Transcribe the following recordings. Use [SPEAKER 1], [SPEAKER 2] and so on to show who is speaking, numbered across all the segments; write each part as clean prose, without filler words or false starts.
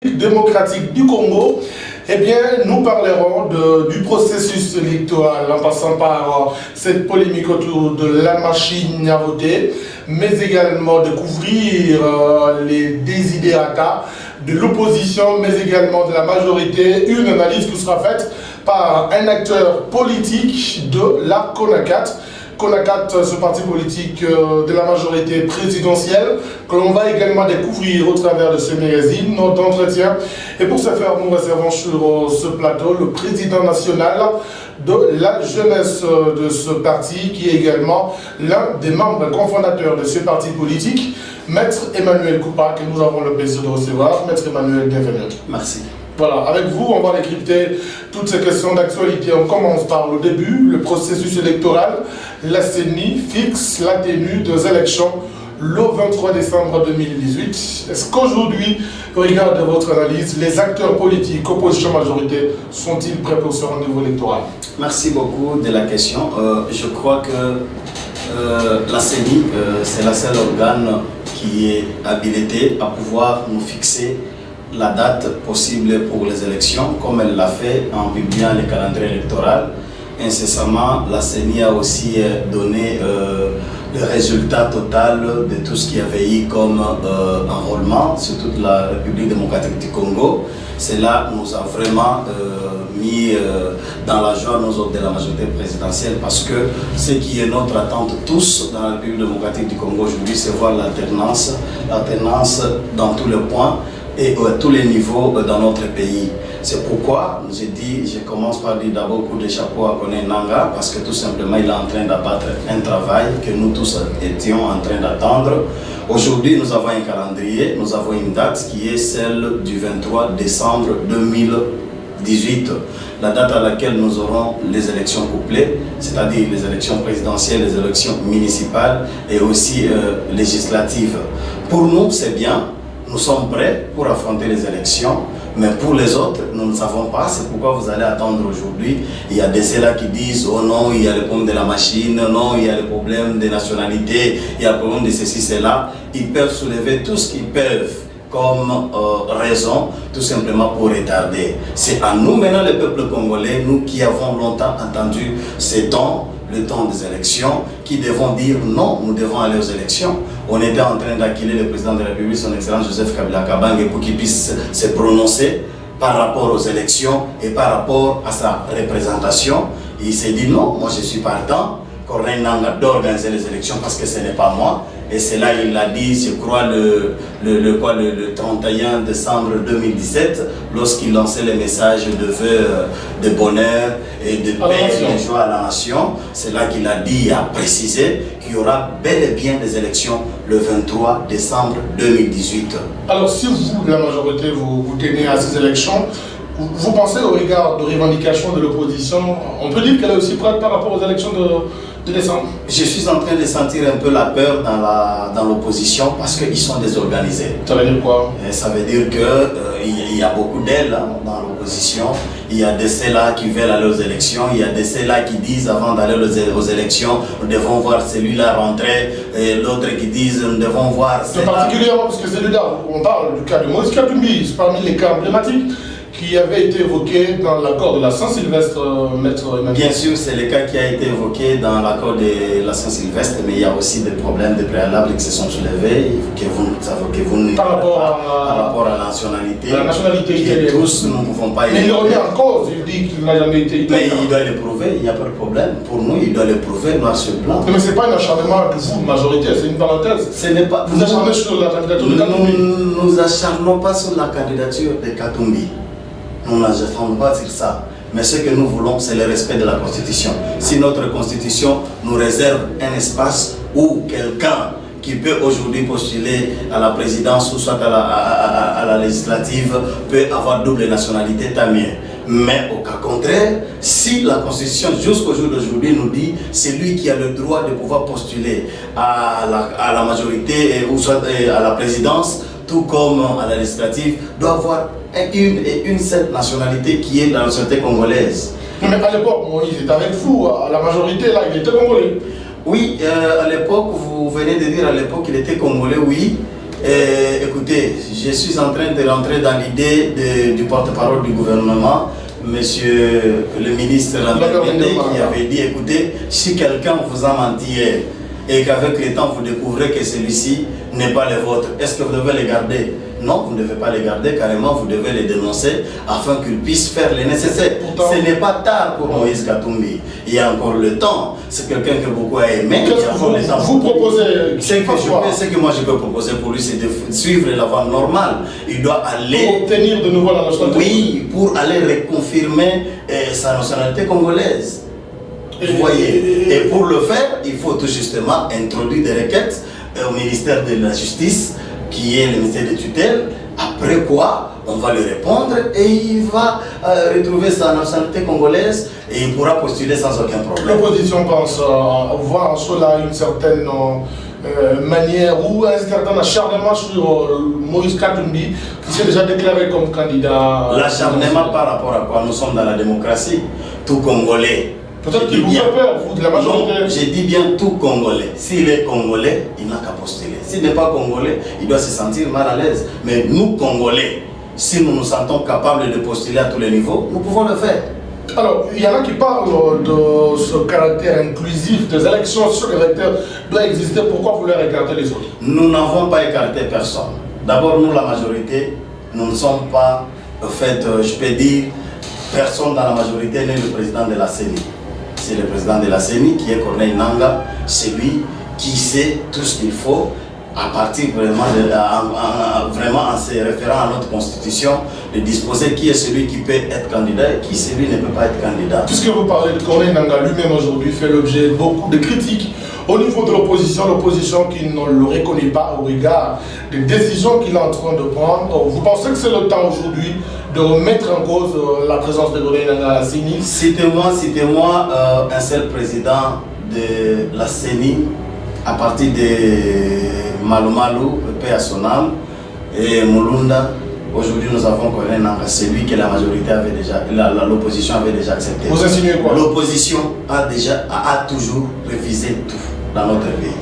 [SPEAKER 1] Démocratique du Congo, eh bien, nous parlerons du processus électoral en passant par cette polémique autour de la machine à voter, mais également de couvrir les désidérata de l'opposition, mais également de la majorité, une analyse qui sera faite par un acteur politique de la CONACAT. CONACAT, ce parti politique de la majorité présidentielle, que l'on va également découvrir au travers de ce magazine, notre entretien. Et pour ce faire, nous réservons sur ce plateau le président national de la jeunesse de ce parti, qui est également l'un des membres cofondateurs de ce parti politique, Maître Emmanuel Koupa, que nous avons le plaisir de recevoir. Maître Emmanuel, bienvenue.
[SPEAKER 2] Merci.
[SPEAKER 1] Voilà, avec vous, on va décrypter toutes ces questions d'actualité. On commence par le début, le processus électoral. La CENI fixe la tenue des élections le 23 décembre 2018. Est-ce qu'aujourd'hui, au regard de votre analyse, les acteurs politiques, opposition majorité, sont-ils prêts pour ce rendez-vous électoral?
[SPEAKER 2] Merci beaucoup de la question. Je crois que la CENI, c'est la seule organe qui est habilité à pouvoir nous fixer la date possible pour les élections, comme elle l'a fait en publiant le calendrier électoral. Incessamment, la CENI a aussi donné le résultat total de tout ce qu'il y avait eu comme enrôlement sur toute la République démocratique du Congo. Cela nous a vraiment mis dans la joie, nous autres de la majorité présidentielle, parce que ce qui est notre attente tous dans la République démocratique du Congo aujourd'hui, c'est voir l'alternance dans tous les points et à tous les niveaux dans notre pays. C'est pourquoi j'ai dit, je commence par dire d'abord coup de chapeau à Koné Nanga, parce que tout simplement il est en train d'abattre un travail que nous tous étions en train d'attendre. Aujourd'hui nous avons un calendrier, nous avons une date qui est celle du 23 décembre 2018, la date à laquelle nous aurons les élections couplées, c'est-à-dire les élections présidentielles, les élections municipales et aussi législatives. Pour nous c'est bien. Nous sommes prêts pour affronter les élections, mais pour les autres, nous ne savons pas. C'est pourquoi vous allez attendre aujourd'hui. Il y a des ceux-là qui disent « Oh non, il y a le problème de la machine, non, il y a le problème des nationalités, il y a le problème de ceci, cela ». Ils peuvent soulever tout ce qu'ils peuvent comme raison, tout simplement pour retarder. C'est à nous maintenant, le peuple congolais, nous qui avons longtemps entendu ces temps, le temps des élections, qui devons dire non, nous devons aller aux élections. On était en train d'accueillir le président de la République, son excellence Joseph Kabila Kabange, pour qu'il puisse se prononcer par rapport aux élections et par rapport à sa représentation. Et il s'est dit non, moi je suis partant, Corneille Nanga d'organiser les élections parce que ce n'est pas moi. Et c'est là il l'a dit, je crois, le 31 décembre 2017, lorsqu'il lançait les messages de vœux de bonheur et de paix et de joie à la nation. C'est là qu'il a dit et a précisé qu'il y aura bel et bien des élections le 23 décembre 2018.
[SPEAKER 1] Alors si vous, la majorité, vous tenez à ces élections, vous pensez au regard de revendications de l'opposition, on peut dire qu'elle est aussi prête par rapport aux élections de décembre? Je
[SPEAKER 2] suis en train de sentir un peu la peur dans l'opposition parce qu'ils sont désorganisés.
[SPEAKER 1] Ça veut dire quoi?
[SPEAKER 2] Ça veut dire qu'il y a beaucoup d'ailes dans l'opposition. Il y a de ceux-là qui veulent aller aux élections, il y a de ceux-là qui disent avant d'aller aux élections, nous devons voir celui-là rentrer, et l'autre qui disent nous devons voir
[SPEAKER 1] celui-là. Particulièrement parce que celui-là, on parle du cas de Moïse Katumbi, c'est parmi les cas emblématiques qui avait été évoqué dans l'accord de la Saint-Sylvestre, Maître Emmanuel.
[SPEAKER 2] Bien sûr, c'est le cas qui a été évoqué dans l'accord de la Saint-Sylvestre, mais il y a aussi des problèmes de préalables qui se sont soulevés, que vous
[SPEAKER 1] par rapport
[SPEAKER 2] à la nationalité.
[SPEAKER 1] La nationalité
[SPEAKER 2] que tous nous ne pouvons pas.
[SPEAKER 1] Mais il le remet en cause, il dit qu'il n'a jamais été
[SPEAKER 2] italien. Mais il doit le prouver, il n'y a pas de problème. Pour nous, il doit le prouver noir sur blanc.
[SPEAKER 1] Mais ce n'est pas un acharnement de vous, majorité, c'est une parenthèse.
[SPEAKER 2] Ce n'est pas.
[SPEAKER 1] Vous acharnez sur la candidature de Katumbi.
[SPEAKER 2] Nous nous acharnons pas sur la candidature de Katumbi. Nous n'acharnons pas sur ça. Mais ce que nous voulons, c'est le respect de la Constitution. Si notre Constitution nous réserve un espace où quelqu'un qui peut aujourd'hui postuler à la présidence ou soit à la législative peut avoir double nationalité, tant mieux. Mais au cas contraire, si la Constitution jusqu'au jour d'aujourd'hui nous dit c'est lui qui a le droit de pouvoir postuler à la majorité ou soit à la présidence, tout comme à la législative, doit avoir une seule nationalité qui est la nationalité congolaise.
[SPEAKER 1] Mais à l'époque, Moïse était avec vous, à la majorité, là, il était congolais.
[SPEAKER 2] Oui, à l'époque, vous venez de dire à l'époque qu'il était congolais, oui. Écoutez, je suis en train de rentrer dans l'idée du porte-parole du gouvernement, monsieur le ministre Lambert Mende, qui avait dit, écoutez, si quelqu'un vous a menti hier et qu'avec le temps vous découvrez que celui-ci n'est pas le vôtre, est-ce que vous devez les garder? Non, vous ne devez pas les garder, carrément vous devez les dénoncer afin qu'ils puissent faire le nécessaire. Pourtant, ce n'est pas tard pour Moïse Katumbi. Il y a encore le temps. C'est quelqu'un que beaucoup a aimé.
[SPEAKER 1] Vous proposez
[SPEAKER 2] ce que moi je peux proposer pour lui, c'est de suivre la voie normale. Il doit aller...
[SPEAKER 1] Pour obtenir de nouveau la nationalité.
[SPEAKER 2] Oui, pour aller reconfirmer sa nationalité congolaise. Vous voyez. Et pour le faire, il faut tout justement introduire des requêtes au ministère de la Justice, qui est le ministère de tutelle, après quoi on va lui répondre et il va retrouver sa nationalité congolaise et il pourra postuler sans aucun problème.
[SPEAKER 1] L'opposition pense voir en cela une certaine manière ou un certain acharnement sur Moïse Katumbi qui s'est déjà déclaré comme candidat.
[SPEAKER 2] L'acharnement par rapport à quoi? Nous sommes dans la démocratie, tout Congolais.
[SPEAKER 1] Peut-être qu'il vous fait peur, vous, de la majorité.
[SPEAKER 2] Non, j'ai dit bien tout Congolais. S'il est Congolais, il n'a qu'à postuler. S'il n'est pas Congolais, il doit se sentir mal à l'aise. Mais nous, Congolais, si nous nous sentons capables de postuler à tous les niveaux, nous pouvons le faire.
[SPEAKER 1] Alors, il y en a qui parlent de ce caractère inclusif des élections. Ce caractère doit exister. Pourquoi vous leur écartez les autres?
[SPEAKER 2] Nous n'avons pas écarté personne. D'abord, nous, la majorité, nous ne sommes pas, en fait, je peux dire, personne dans la majorité n'est le président de la CENI. C'est le président de la CENI qui est Corneille Nangaa, c'est lui qui sait tout ce qu'il faut à partir vraiment, en se référant à notre constitution, de disposer qui est celui qui peut être candidat et qui celui ne peut pas être candidat.
[SPEAKER 1] Puisque vous parlez de Corneille Nangaa, lui-même aujourd'hui fait l'objet de beaucoup de critiques au niveau de l'opposition qui ne le reconnaît pas au regard des décisions qu'il est en train de prendre. Vous pensez que c'est le temps aujourd'hui de remettre en cause la présence de Corneille Nangaa à la CENI?
[SPEAKER 2] Citez-moi un seul président de la CENI à partir de Malumalu, paix à son âme, et Mulunda. Aujourd'hui, nous avons Corneille Nangaa, c'est lui que la majorité avait déjà, l'opposition avait déjà accepté.
[SPEAKER 1] Vous insinuez quoi?
[SPEAKER 2] L'opposition a toujours refusé tout dans notre pays.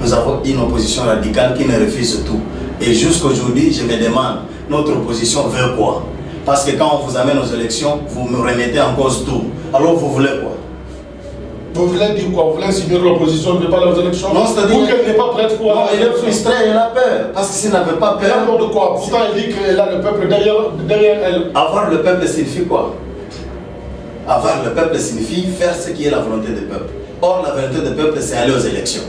[SPEAKER 2] Nous avons une opposition radicale qui ne refuse tout. Et jusqu'aujourd'hui, je me demande, notre opposition veut quoi? Parce que quand on vous amène aux élections, vous me remettez en cause tout. Alors vous voulez quoi?
[SPEAKER 1] Vous voulez dire quoi? Vous voulez insinuer que l'opposition ne veut pas aux élections?
[SPEAKER 2] Non, c'est-à-dire
[SPEAKER 1] qu'elle n'est pas prête pour...
[SPEAKER 2] Non, elle est frustrée, elle a peur. Parce que s'il n'avait pas peur...
[SPEAKER 1] Elle a peur de quoi? Pourtant, elle dit qu'elle a le peuple derrière elle.
[SPEAKER 2] Avoir le peuple signifie quoi? Avoir le peuple signifie faire ce qui est la volonté du peuple. Or, la volonté du peuple, c'est aller aux élections.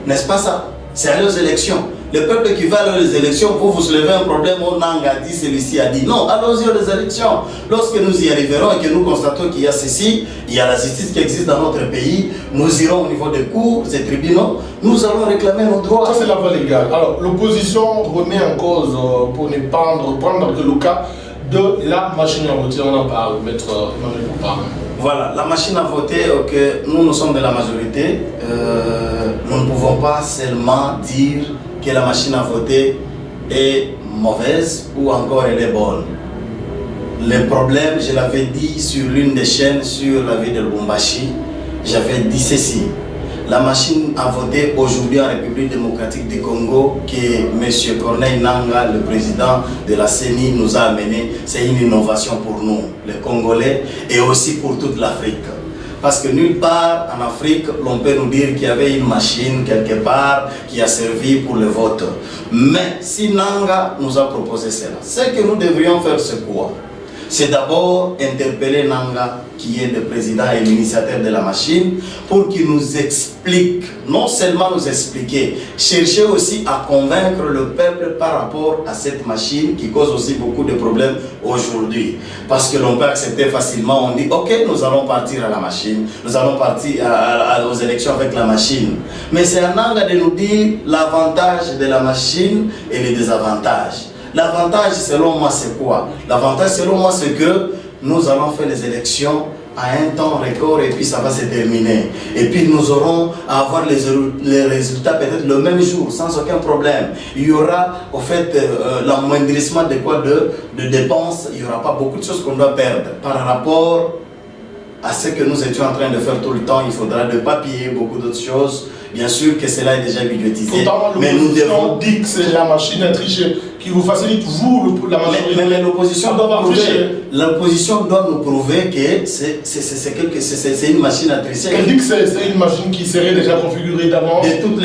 [SPEAKER 2] N'est-ce pas ça? C'est aller aux élections. Le peuple qui va aller aux élections, pour vous soulever un problème, on a dit, celui-ci a dit. Non, allons-y aux élections. Lorsque nous y arriverons et que nous constatons qu'il y a ceci, il y a la justice qui existe dans notre pays, nous irons au niveau des cours, des tribunaux, nous allons réclamer nos droits.
[SPEAKER 1] Ça, c'est la voie légale. Alors, l'opposition remet en cause, pour ne pas reprendre que le cas de la machine à voter. On en parle, maître Emmanuel Poupard.
[SPEAKER 2] Voilà, la machine à voter, nous sommes de la majorité. Nous ne pouvons pas seulement dire que la machine à voter est mauvaise ou encore elle est bonne. Le problème, je l'avais dit sur l'une des chaînes sur la ville de Lubumbashi, j'avais dit ceci. La machine à voter aujourd'hui en République démocratique du Congo, que M. Corneille Nangaa, le président de la CENI, nous a amené, c'est une innovation pour nous, les Congolais, et aussi pour toute l'Afrique. Parce que nulle part en Afrique, l'on peut nous dire qu'il y avait une machine quelque part qui a servi pour le vote. Mais si Nangaa nous a proposé cela, ce que nous devrions faire, c'est quoi? C'est d'abord interpeller Nangaa, qui est le président et l'initiateur de la machine, pour qu'il nous explique, non seulement nous expliquer, chercher aussi à convaincre le peuple par rapport à cette machine qui cause aussi beaucoup de problèmes aujourd'hui. Parce que l'on peut accepter facilement, on dit ok, nous allons partir à la machine, nous allons partir aux élections avec la machine. Mais c'est à Nangaa de nous dire l'avantage de la machine et les désavantages. L'avantage selon moi c'est quoi? L'avantage selon moi c'est que nous allons faire les élections à un temps record et puis ça va se terminer. Et puis nous aurons à avoir les résultats peut-être le même jour, sans aucun problème. Il y aura au fait l'amoindrissement de dépenses, il n'y aura pas beaucoup de choses qu'on doit perdre par rapport à ce que nous étions en train de faire tout le temps. Il faudra de papier, beaucoup d'autres choses. Bien sûr que cela est déjà budgétisé.
[SPEAKER 1] Mais nous devons dire que c'est la machine à tricher qui vous facilite, vous, la majorité.
[SPEAKER 2] Mais l'opposition doit nous prouver que c'est une machine à tricher.
[SPEAKER 1] Elle dit que c'est une machine qui serait déjà configurée d'avance.
[SPEAKER 2] De toutes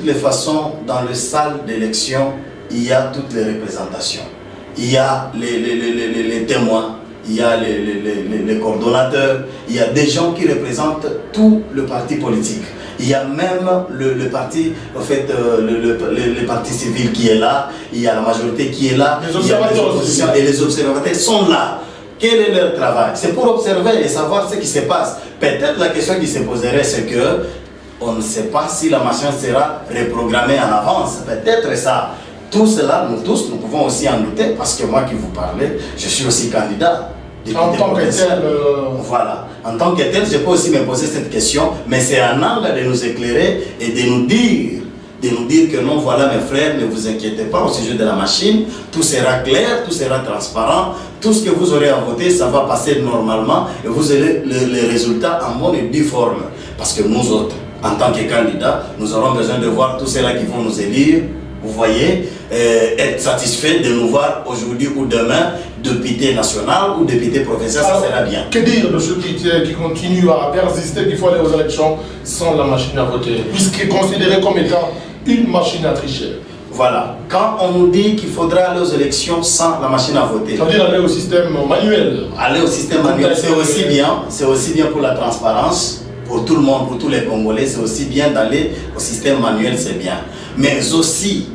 [SPEAKER 2] les façons, dans le salle d'élection, il y a toutes les représentations. Il y a les témoins. Il y a les coordonnateurs, il y a des gens qui représentent tout le parti politique. Il y a même le parti, en fait, le parti civil qui est là, il y a la majorité qui est là,
[SPEAKER 1] les observateurs
[SPEAKER 2] et les observateurs sont là. Quel est leur travail? C'est pour observer et savoir ce qui se passe. Peut-être la question qui se poserait, c'est que on ne sait pas si la machine sera reprogrammée en avance. Peut-être ça. Tout cela, nous tous, nous pouvons aussi en douter, parce que moi qui vous parlais, je suis aussi candidat.
[SPEAKER 1] En tant que tel,
[SPEAKER 2] voilà. En tant que tel, je peux aussi me poser cette question, mais c'est un angle de nous éclairer et de nous dire que non, voilà mes frères, ne vous inquiétez pas au sujet de la machine, tout sera clair, tout sera transparent, tout ce que vous aurez à voter, ça va passer normalement et vous aurez les résultats en bonne et due forme. Parce que nous autres, en tant que candidats, nous aurons besoin de voir tous ceux-là qui vont nous élire. Vous voyez, être satisfait de nous voir aujourd'hui ou demain député national ou député provincial, ça sera bien.
[SPEAKER 1] Que dire de ceux qui continuent à persister qu'il faut aller aux élections sans la machine à voter, puisqu'il est considéré comme étant une machine à tricher?
[SPEAKER 2] Voilà. Quand on nous dit qu'il faudra aller aux élections sans la machine à voter,
[SPEAKER 1] ça veut dire aller au système manuel.
[SPEAKER 2] Aller au système manuel, c'est aussi bien pour la transparence, pour tout le monde, pour tous les Congolais, c'est aussi bien d'aller au système manuel, c'est bien. Mais aussi,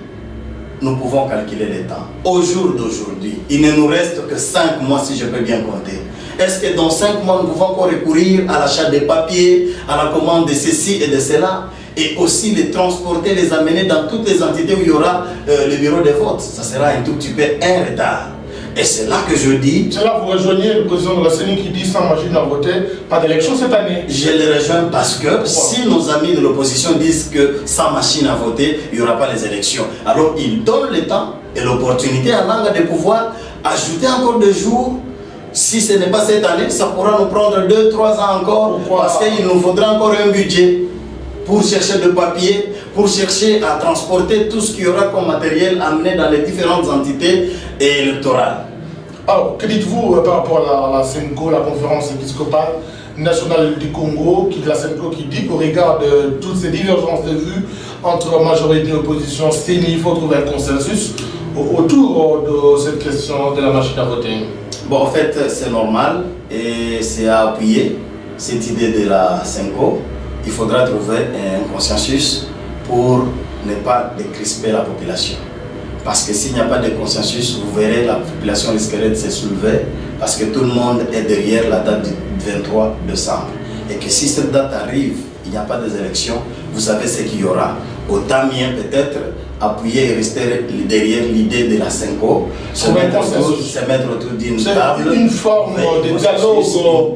[SPEAKER 2] nous pouvons calculer les temps. Au jour d'aujourd'hui, il ne nous reste que 5 mois si je peux bien compter. Est-ce que dans 5 mois, nous pouvons encore recourir à l'achat des papiers, à la commande de ceci et de cela, et aussi les transporter, les amener dans toutes les entités où il y aura le bureau de vote? Ça sera un tout petit peu un retard. Et c'est là que je dis...
[SPEAKER 1] C'est là que vous rejoignez le président de la CENI qui dit sans machine à voter, pas d'élection cette année.
[SPEAKER 2] Je le rejoins parce que si nos amis de l'opposition disent que sans machine à voter, il n'y aura pas les élections, alors ils donnent le temps et l'opportunité à Nanga de pouvoir ajouter encore 2 jours. Si ce n'est pas cette année, ça pourra nous prendre 2-3 ans encore. Pourquoi? Parce qu'il nous faudra encore un budget pour chercher de papier, pour chercher à transporter tout ce qu'il y aura comme matériel amené dans les différentes entités électorales.
[SPEAKER 1] Alors, que dites-vous par rapport à la CENCO, la conférence épiscopale nationale du Congo, la CENCO qui dit qu'au regard de toutes ces divergences de vues entre majorité et opposition, il faut trouver un consensus autour de cette question de la machine à voter?
[SPEAKER 2] Bon, en fait, c'est normal et c'est à appuyer cette idée de la CENCO. Il faudra trouver un consensus pour ne pas décrisper la population. Parce que s'il n'y a pas de consensus, vous verrez, la population risquerait de se soulever parce que tout le monde est derrière la date du 23 décembre. Et que si cette date arrive, il n'y a pas d'élection, vous savez ce qu'il y aura. Autant mieux peut-être appuyer et rester derrière l'idée de la CENCO, se mettre autour d'une table.
[SPEAKER 1] Une forme de dialogue.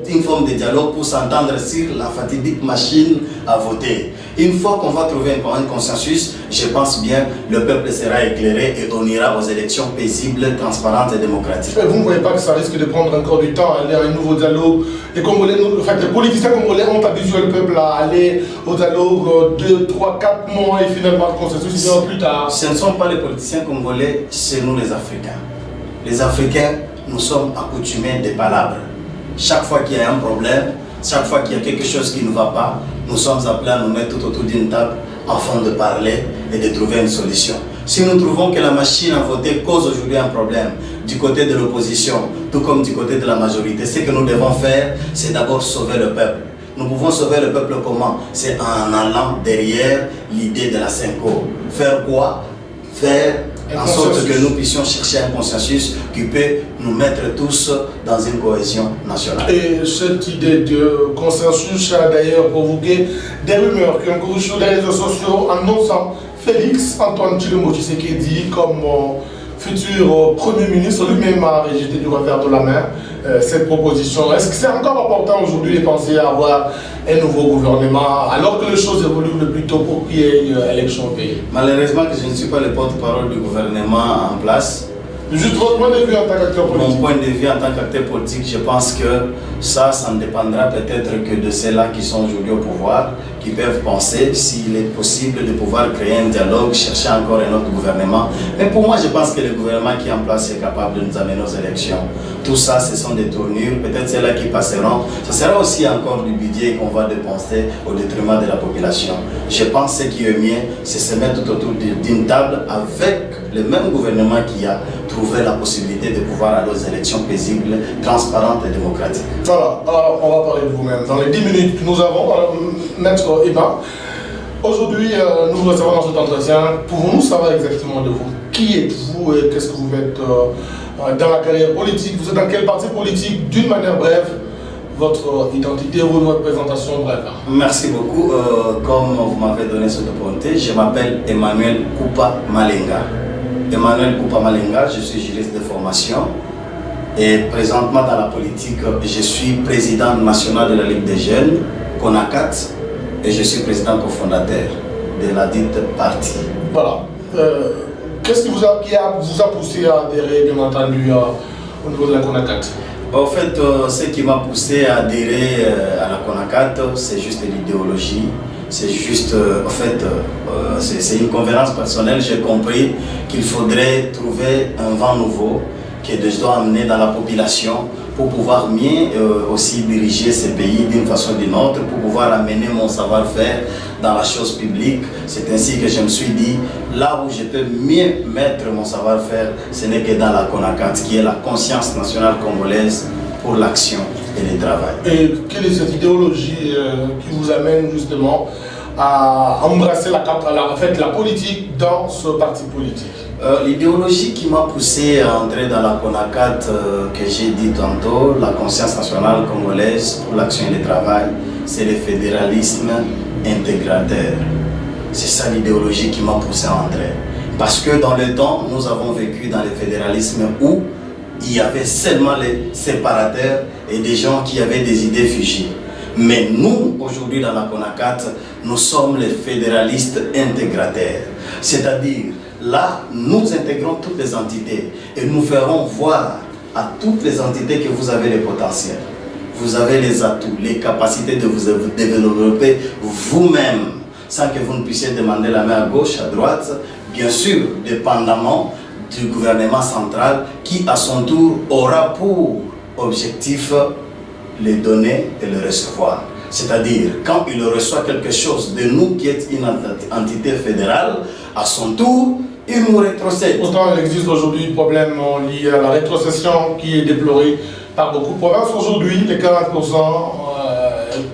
[SPEAKER 2] Une forme de dialogue pour s'entendre sur la fatidique machine à voter. Une fois qu'on va trouver un consensus, je pense bien le peuple sera éclairé et on ira aux élections paisibles, transparentes et démocratiques.
[SPEAKER 1] Vous ne voyez pas que ça risque de prendre encore du temps à aller à un nouveau dialogue? Les Congolais, les politiciens congolais ont habitué le peuple à aller au dialogue 2, 3, 4 mois et finalement le consensus viendra plus tard.
[SPEAKER 2] Ce ne sont pas les politiciens congolais, c'est nous les Africains. Les Africains, nous sommes accoutumés des palabres. Chaque fois qu'il y a un problème, chaque fois qu'il y a quelque chose qui ne va pas, nous sommes appelés à nous mettre tout autour d'une table afin de parler et de trouver une solution. Si nous trouvons que la machine à voter cause aujourd'hui un problème du côté de l'opposition, tout comme du côté de la majorité, ce que nous devons faire, c'est d'abord sauver le peuple. Nous pouvons sauver le peuple comment? C'est en allant derrière l'idée de la CENCO. Faire quoi? Faire en sorte que nous puissions chercher un consensus qui peut nous mettre tous dans une cohésion nationale.
[SPEAKER 1] Et cette idée de consensus a d'ailleurs provoqué des rumeurs qui ont couru sur les réseaux sociaux annonçant Félix Antoine Tshilombo Tshisekedi comme futur Premier ministre lui-même a rejeté du revers de la main cette proposition. Est-ce que c'est encore important aujourd'hui de penser à avoir un nouveau gouvernement alors que les choses évoluent le plus tôt pour qu'il y ait une élection au pays?
[SPEAKER 2] Malheureusement que je ne suis pas le porte-parole du gouvernement en place.
[SPEAKER 1] Juste votre point de vue en tant qu'acteur politique.
[SPEAKER 2] Mon point de vue en tant qu'acteur politique, je pense que ça ne dépendra peut-être que de ceux-là qui sont aujourd'hui au pouvoir, qui peuvent penser s'il est possible de pouvoir créer un dialogue, chercher encore un autre gouvernement. Mais pour moi, je pense que le gouvernement qui est en place est capable de nous amener aux élections. Tout ça, ce sont des tournures, peut-être celles-là qui passeront. Ce sera aussi encore du budget qu'on va dépenser au détriment de la population. Je pense que ce qui est mieux, c'est se mettre tout autour d'une table avec le même gouvernement qui a trouvé la possibilité de pouvoir aller aux élections paisibles, transparentes et démocratiques.
[SPEAKER 1] Voilà, alors on va parler de vous-même. Dans les 10 minutes que nous avons, Maître Eba, aujourd'hui nous vous recevons dans cet entretien. Pouvons-nous savoir exactement de vous? Qui êtes-vous et qu'est-ce que vous faites dans la carrière politique? Vous êtes dans quel parti politique? D'une manière brève, votre identité, votre présentation brève.
[SPEAKER 2] Merci beaucoup. Comme vous m'avez donné cette opportunité, je m'appelle Emmanuel Koupa Malenga. Emmanuel Koupa Malenga, je suis juriste de formation et présentement dans la politique, je suis président national de la Ligue des jeunes, CONACAT, et je suis président cofondateur de la dite partie.
[SPEAKER 1] Voilà. Qu'est-ce qui vous a poussé à adhérer, bien entendu, au niveau de la CONACAT?
[SPEAKER 2] En fait, ce qui m'a poussé à adhérer à la CONACAT, c'est juste l'idéologie. C'est juste, en fait, c'est une conférence personnelle. J'ai compris qu'il faudrait trouver un vent nouveau que je dois amener dans la population pour pouvoir mieux aussi diriger ce pays d'une façon ou d'une autre, pour pouvoir amener mon savoir-faire dans la chose publique. C'est ainsi que je me suis dit, là où je peux mieux mettre mon savoir-faire, ce n'est que dans la CONACAT, qui est la conscience nationale congolaise pour l'action et le travail.
[SPEAKER 1] Et quelle est cette idéologie qui vous amène justement à embrasser la politique dans ce parti politique?
[SPEAKER 2] L'idéologie qui m'a poussé à entrer dans la CONACAT, que j'ai dit tantôt, la conscience nationale congolaise pour l'action et le travail, c'est le fédéralisme intégrateur. C'est ça l'idéologie qui m'a poussé à entrer. Parce que dans le temps, nous avons vécu dans le fédéralisme où il y avait seulement les séparateurs et des gens qui avaient des idées figées. Mais nous, aujourd'hui dans la CONACAT, nous sommes les fédéralistes intégrateurs. C'est-à-dire, là, nous intégrons toutes les entités et nous ferons voir à toutes les entités que vous avez les potentiels. Vous avez les atouts, les capacités de vous développer vous-même, sans que vous ne puissiez demander la main à gauche, à droite, bien sûr, dépendamment du gouvernement central qui, à son tour, aura pour objectif les donner et les recevoir. C'est-à-dire, quand il reçoit quelque chose de nous qui est une entité fédérale, à son tour, il nous rétrocède.
[SPEAKER 1] Pourtant, il existe aujourd'hui un problème lié à la rétrocession qui est déplorée par beaucoup de provinces. Aujourd'hui, les 40%,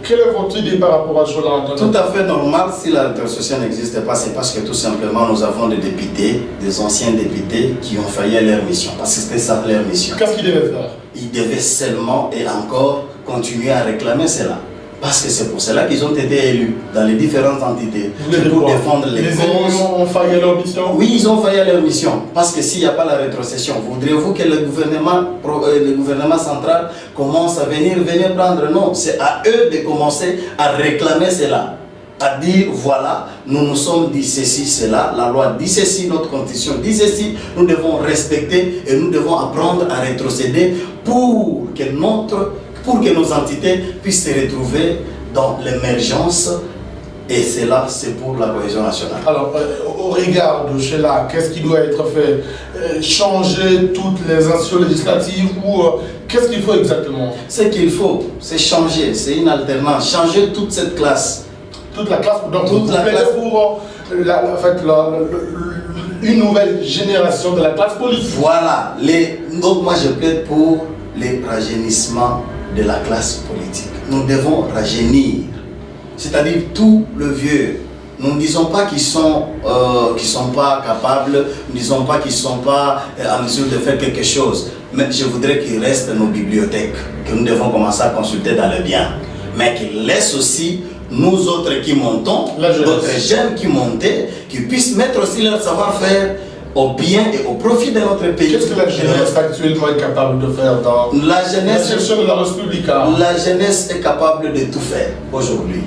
[SPEAKER 1] quelle est votre idée par rapport à cela?
[SPEAKER 2] Tout à fait normal. Si la rétrocession n'existe pas, c'est parce que tout simplement nous avons des députés, des anciens députés qui ont failli à leur mission. Parce que c'était ça leur mission.
[SPEAKER 1] Qu'est-ce qu'ils devaient faire?
[SPEAKER 2] Ils devaient seulement et encore continuer à réclamer cela. Parce que c'est pour cela qu'ils ont été élus dans les différentes entités. Pour défendre les causes.
[SPEAKER 1] Les élus ont failli à leur mission?
[SPEAKER 2] Oui, ils ont failli à leur mission. Parce que s'il n'y a pas la rétrocession, voudriez-vous que le gouvernement central commence à venir prendre? Non, c'est à eux de commencer à réclamer cela. À dire, voilà, nous nous sommes dit ceci, cela, la loi dit ceci, notre constitution dit ceci, nous devons respecter et nous devons apprendre à rétrocéder pour que nos entités puissent se retrouver dans l'émergence, et cela, c'est pour la cohésion nationale.
[SPEAKER 1] Alors, au regard de cela, qu'est-ce qui doit être fait? Changer toutes les institutions législatives ou qu'est-ce qu'il faut exactement?
[SPEAKER 2] Ce qu'il faut, c'est changer, c'est une alternance, changer toute cette classe.
[SPEAKER 1] Toute la classe, donc
[SPEAKER 2] toute la classe
[SPEAKER 1] pour une nouvelle génération de la classe politique.
[SPEAKER 2] Voilà, donc moi je plaide pour le rajeunissement de la classe politique. Nous devons rajeunir, c'est-à-dire tout le vieux. Nous ne disons pas qu'ils sont pas capables, nous ne disons pas qu'ils ne sont pas en mesure de faire quelque chose, mais je voudrais qu'il reste nos bibliothèques, que nous devons commencer à consulter dans le bien, mais qu'ils laissent aussi nous autres qui montons, d'autres jeunes qui montent, qui puissent mettre aussi leur savoir-faire au bien et au profit de notre pays.
[SPEAKER 1] Qu'est-ce que la jeunesse actuellement est capable de faire dans
[SPEAKER 2] la
[SPEAKER 1] gestion de la République?
[SPEAKER 2] La jeunesse est capable de tout faire aujourd'hui.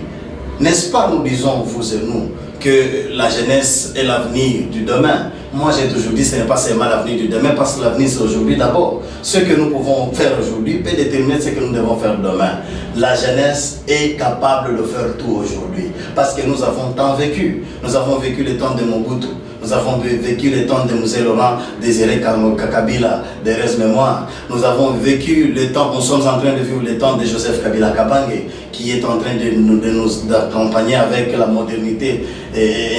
[SPEAKER 2] N'est-ce pas, nous disons, vous et nous, que la jeunesse est l'avenir du demain. Moi, j'ai toujours dit que ce n'est pas seulement l'avenir du demain, parce que l'avenir, c'est aujourd'hui d'abord. Ce que nous pouvons faire aujourd'hui peut déterminer ce que nous devons faire demain. La jeunesse est capable de faire tout aujourd'hui, parce que nous avons tant vécu. Nous avons vécu le temps de Mobutu. Nous avons vécu le temps de Mzee Laurent Désiré Kabila, des restes mémoire. Nous avons vécu le temps, nous sommes en train de vivre le temps de Joseph Kabila Kabange, qui est en train de nous accompagner avec la modernité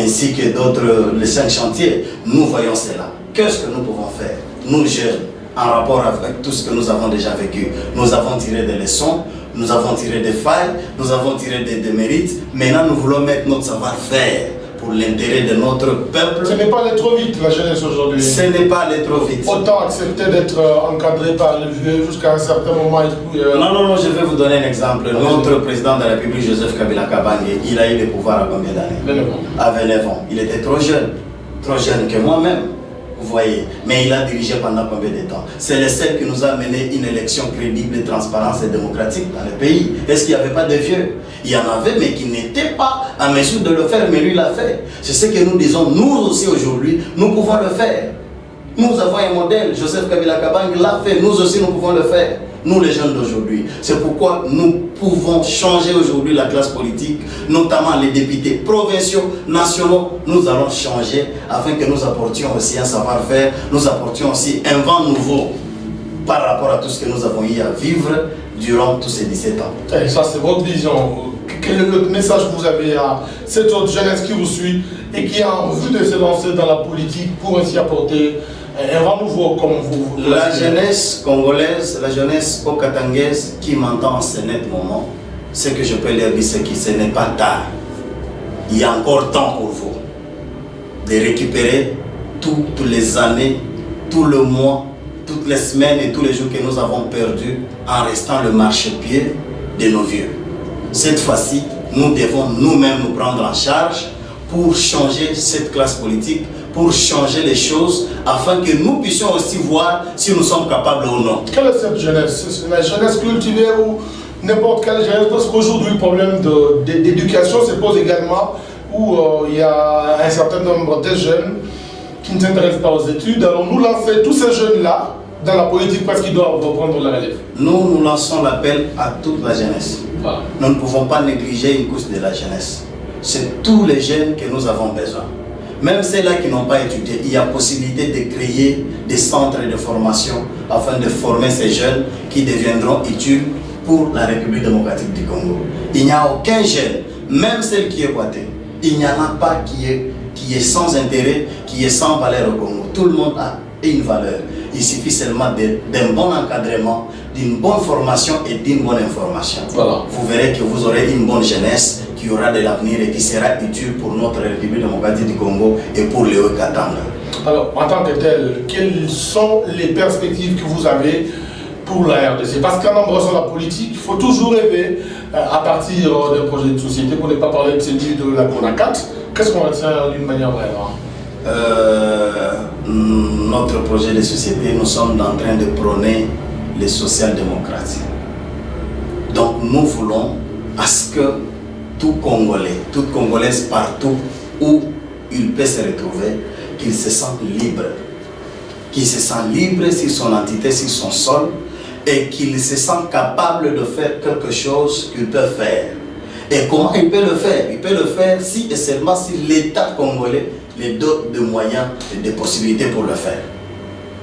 [SPEAKER 2] ainsi que d'autres, les 5 chantiers. Nous voyons cela. Qu'est-ce que nous pouvons faire, nous jeunes, en rapport avec tout ce que nous avons déjà vécu? Nous avons tiré des leçons, nous avons tiré des failles, nous avons tiré des mérites. Maintenant, nous voulons mettre notre savoir-faire pour l'intérêt de notre peuple.
[SPEAKER 1] Ce n'est pas aller trop vite, la jeunesse aujourd'hui.
[SPEAKER 2] Ce n'est pas aller trop vite.
[SPEAKER 1] Autant accepter d'être encadré par le vieux jusqu'à un certain moment.
[SPEAKER 2] Non, je vais vous donner un exemple. Notre président de la République, Joseph Kabila Kabange, il a eu le pouvoir à combien d'années?
[SPEAKER 1] 29 ans.
[SPEAKER 2] À 29 ans. Il était trop jeune que moi-même. Vous voyez, mais il a dirigé pendant combien de temps? C'est le seul qui nous a mené une élection crédible, transparente et démocratique dans le pays. Est-ce qu'il n'y avait pas de vieux? Il y en avait, mais qui n'étaient pas en mesure de le faire, mais lui l'a fait. C'est ce que nous disons, nous aussi aujourd'hui, nous pouvons le faire. Nous avons un modèle, Joseph Kabila Kabange l'a fait, nous aussi nous pouvons le faire. Nous les jeunes d'aujourd'hui. C'est pourquoi nous pouvons changer aujourd'hui la classe politique, notamment les députés provinciaux, nationaux. Nous allons changer afin que nous apportions aussi un savoir-faire, nous apportions aussi un vent nouveau par rapport à tout ce que nous avons eu à vivre durant tous ces 17 ans.
[SPEAKER 1] Et ça, c'est votre vision. Quel est le message que vous avez à cette autre jeunesse qui vous suit et qui a envie de se lancer dans la politique pour ainsi apporter un vent nouveau comme vous?
[SPEAKER 2] La jeunesse congolaise, la jeunesse okatangaise qui m'entend en ce net moment, ce que je peux leur dire, c'est que ce n'est pas tard. Il y a encore temps pour vous de récupérer toutes les années, tout le mois, toutes les semaines et tous les jours que nous avons perdus en restant le marchepied de nos vieux. Cette fois-ci, nous devons nous-mêmes nous prendre en charge pour changer cette classe politique, pour changer les choses, afin que nous puissions aussi voir si nous sommes capables ou non.
[SPEAKER 1] Quelle est cette jeunesse? La jeunesse cultivée ou n'importe quelle jeunesse? Parce qu'aujourd'hui, le problème d'éducation se pose également, où il y a un certain nombre de jeunes qui ne s'intéressent pas aux études. Alors nous lancer tous ces jeunes-là dans la politique parce qu'ils doivent reprendre la relève.
[SPEAKER 2] Nous lançons l'appel à toute la jeunesse.
[SPEAKER 1] Voilà.
[SPEAKER 2] Nous ne pouvons pas négliger une couche de la jeunesse. C'est tous les jeunes que nous avons besoin. Même ceux-là qui n'ont pas étudié, il y a possibilité de créer des centres de formation afin de former ces jeunes qui deviendront utiles pour la République démocratique du Congo. Il n'y a aucun jeune, même celle qui est boitée, il n'y en a pas qui est sans intérêt, qui est sans valeur au Congo. Tout le monde a une valeur. Il suffit seulement d'un bon encadrement, d'une bonne formation et d'une bonne information.
[SPEAKER 1] Voilà.
[SPEAKER 2] Vous verrez que vous aurez une bonne jeunesse qui aura de l'avenir et qui sera utile pour notre République démocratique du Congo et pour les Haut-Katanga.
[SPEAKER 1] Alors, en tant que tel, quelles sont les perspectives que vous avez pour la RDC? Parce qu'en embrassant la politique, il faut toujours rêver à partir d'un projet de société, pour ne pas parler de celui de la CONACAT. Qu'est-ce qu'on retient d'une manière brève?
[SPEAKER 2] Notre projet de société, nous sommes en train de prôner les social-démocrates. Donc nous voulons à ce que tout Congolais, toute Congolaise partout où il peut se retrouver, qu'il se sente libre. Qu'il se sente libre sur son entité, sur son sol, et qu'il se sent capable de faire quelque chose qu'il peut faire. Et comment il peut le faire? Il peut le faire si et seulement si l'État congolais les dote de moyens et de possibilités pour le faire.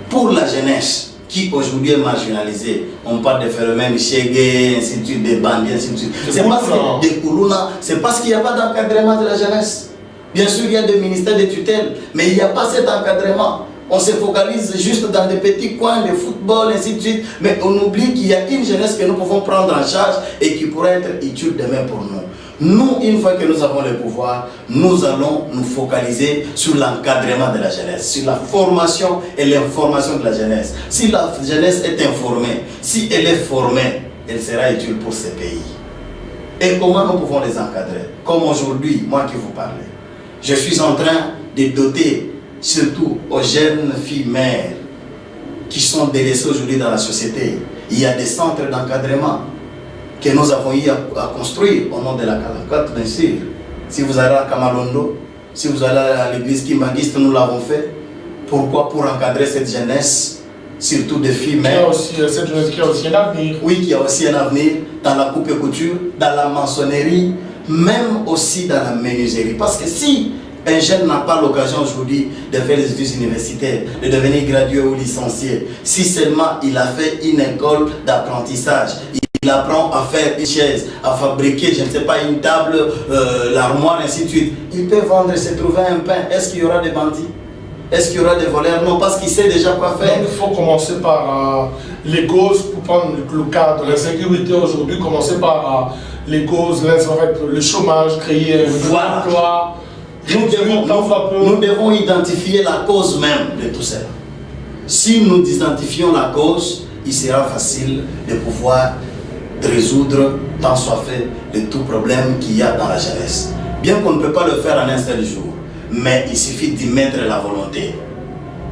[SPEAKER 2] Pour la jeunesse qui aujourd'hui est marginalisée, on parle de phénomènes Chégué, ainsi de suite, des bandits, ainsi de suite. C'est parce que des Koulouna, c'est parce qu'il n'y a pas d'encadrement de la jeunesse. Bien sûr, il y a des ministères de tutelle, mais il n'y a pas cet encadrement. On se focalise juste dans des petits coins de football, ainsi de suite, mais on oublie qu'il y a une jeunesse que nous pouvons prendre en charge et qui pourrait être utile demain pour nous. Nous, une fois que nous avons le pouvoir, nous allons nous focaliser sur l'encadrement de la jeunesse, sur la formation et l'information de la jeunesse. Si la jeunesse est informée, si elle est formée, elle sera utile pour ce pays. Et comment nous pouvons les encadrer? Comme aujourd'hui, moi qui vous parle, je suis en train de doter surtout aux jeunes filles mères qui sont délaissées aujourd'hui dans la société. Il y a des centres d'encadrement que nous avons eu à construire au nom de la Calacate, bien sûr. Si vous allez à Kamalondo, si vous allez à l'église Kimbangiste, nous l'avons fait. Pourquoi? Pour encadrer cette jeunesse, surtout des filles mères.
[SPEAKER 1] Cette jeunesse qui a aussi un avenir.
[SPEAKER 2] Oui, qui a aussi un avenir dans la coupe et couture, dans la maçonnerie, même aussi dans la menuiserie. Parce que si un jeune n'a pas l'occasion aujourd'hui de faire les études universitaires, de devenir gradué ou licencié, si seulement il a fait une école d'apprentissage, il apprend à faire une chaise, à fabriquer, je ne sais pas, une table, l'armoire, ainsi de suite, il peut vendre et se trouver un pain. Est-ce qu'il y aura des bandits? Est-ce qu'il y aura des voleurs? Non, parce qu'il sait déjà quoi faire.
[SPEAKER 1] Donc il faut commencer par les causes, pour prendre le cas de l'insécurité aujourd'hui, commencer par les causes, le chômage, créer un emploi.
[SPEAKER 2] Nous devons identifier la cause même de tout cela. Si nous identifions la cause, il sera facile de pouvoir résoudre, tant soit fait, de tout problème qu'il y a dans la jeunesse. Bien qu'on ne peut pas le faire en un seul jour, mais il suffit d'y mettre la volonté.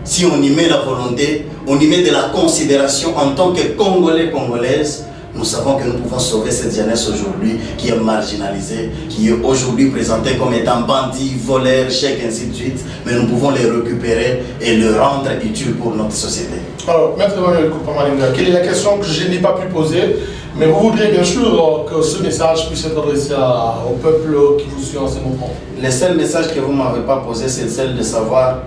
[SPEAKER 2] Si on y met la volonté, on y met de la considération en tant que Congolais, Congolaises, nous savons que nous pouvons sauver cette jeunesse aujourd'hui qui est marginalisée, qui est aujourd'hui présentée comme étant bandits, voleurs, chèques, ainsi de suite, mais nous pouvons les récupérer et les rendre utiles pour notre société. Alors,
[SPEAKER 1] Maître Emmanuel Coupa-Malinga, quelle est la question que je n'ai pas pu poser, mais vous voudriez bien sûr que ce message puisse être adressé au peuple qui vous suit en ce moment?
[SPEAKER 2] Le seul message que vous ne m'avez pas posé, c'est celle de savoir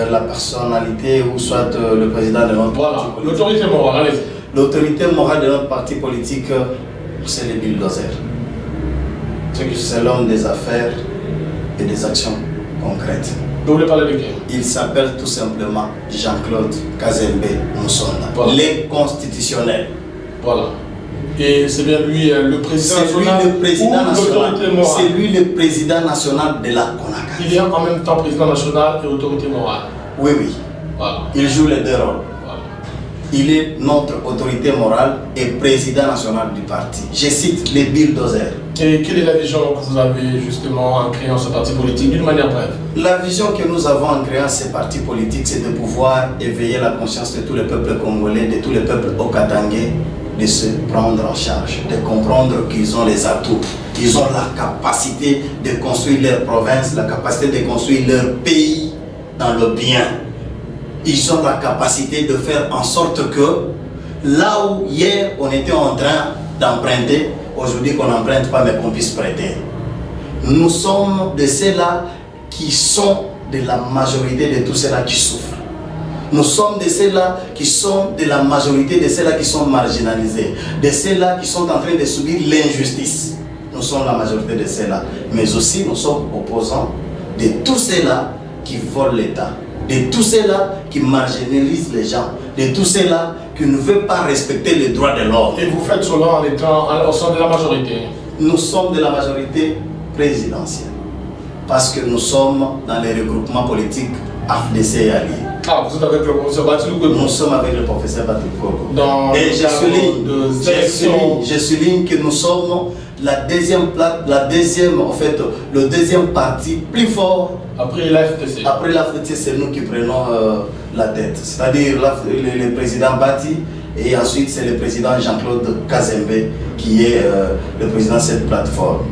[SPEAKER 2] la personnalité ou soit le président de notre parti politique.
[SPEAKER 1] L'autorité morale, allez-y.
[SPEAKER 2] L'autorité morale de notre parti politique, c'est le bulldozer. C'est l'homme des affaires et des actions concrètes.
[SPEAKER 1] Vous voulez parler de qui?
[SPEAKER 2] Il s'appelle tout simplement Jean-Claude Kazembe Musonda, voilà. Les constitutionnels.
[SPEAKER 1] Voilà. Et c'est bien lui le président national.
[SPEAKER 2] C'est lui le président national de la CONACAT.
[SPEAKER 1] Il est en même temps président national et autorité morale.
[SPEAKER 2] Oui, oui. Voilà. Il joue les deux rôles. Voilà. Il est notre autorité morale et président national du parti. Je cite les bulldozers.
[SPEAKER 1] Et quelle est la vision que vous avez justement en créant ce parti politique d'une manière brève?
[SPEAKER 2] La vision que nous avons en créant ce parti politique, c'est de pouvoir éveiller la conscience de tous les peuples congolais, de tous les peuples okatangais, de se prendre en charge, de comprendre qu'ils ont les atouts, ils ont la capacité de construire leur province, la capacité de construire leur pays dans le bien. Ils ont la capacité de faire en sorte que là où hier on était en train d'emprunter, aujourd'hui qu'on n'emprunte pas mais qu'on puisse prêter. Nous sommes de ceux-là qui sont de la majorité de tous ceux-là qui souffrent. Nous sommes de ceux-là qui sont de la majorité de ceux-là qui sont marginalisés, de ceux-là qui sont en train de subir l'injustice. Nous sommes la majorité de ceux-là. Mais aussi nous sommes opposants de tous ceux-là qui volent l'État, de tous ceux-là qui marginalisent les gens, de tous ceux-là qui ne veulent pas respecter les droits de l'homme.
[SPEAKER 1] Et vous faites cela en étant au sein de la majorité?
[SPEAKER 2] Nous sommes de la majorité présidentielle. Parce que nous sommes dans les regroupements politiques AFDC et alliés.
[SPEAKER 1] Ah, vous êtes avec le professeur Batiloukogo?
[SPEAKER 2] Nous sommes avec le professeur Batiloukogo.
[SPEAKER 1] Et
[SPEAKER 2] je souligne que nous sommes la deuxième en fait, le deuxième parti plus fort.
[SPEAKER 1] Après l'AFDC.
[SPEAKER 2] Après l'AFDC, c'est nous qui prenons la tête. C'est-à-dire le président Bati, et ensuite c'est le président Jean-Claude Kazembe qui est le président de cette plateforme.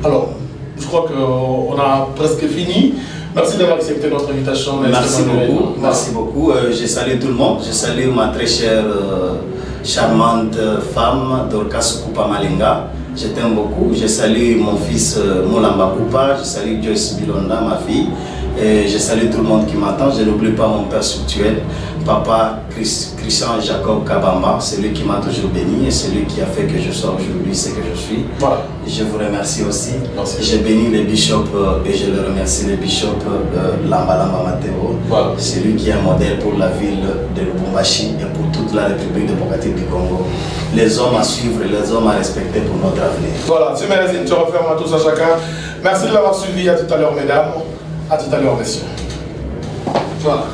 [SPEAKER 1] Alors je crois qu'on a presque fini. Merci d'avoir accepté notre invitation.
[SPEAKER 2] Merci beaucoup. Merci beaucoup. Je salue tout le monde. Je salue ma très chère, charmante femme, Dorcas Coupa-Malinga. Je t'aime beaucoup. Je salue mon fils Moulamba Coupa. Je salue Joyce Bilonda, ma fille. Et je salue tout le monde qui m'attend. Je n'oublie pas mon père spirituel, Papa Christian Jacob Kabamba, celui qui m'a toujours béni et celui qui a fait que je sois aujourd'hui ce que je suis. Voilà. Je vous remercie aussi. Je bénis les bishops et je le remercie, les bishops Lamba Lamba Mateo. Voilà. Celui qui est un modèle pour la ville de Lubumbashi et pour toute la République démocratique du Congo. Les hommes à suivre et les hommes à respecter pour notre avenir.
[SPEAKER 1] Voilà, ce magazine se referme à tous à chacun. Merci de l'avoir suivi. À tout à l'heure, mesdames. À tout à l'heure, messieurs. Voilà.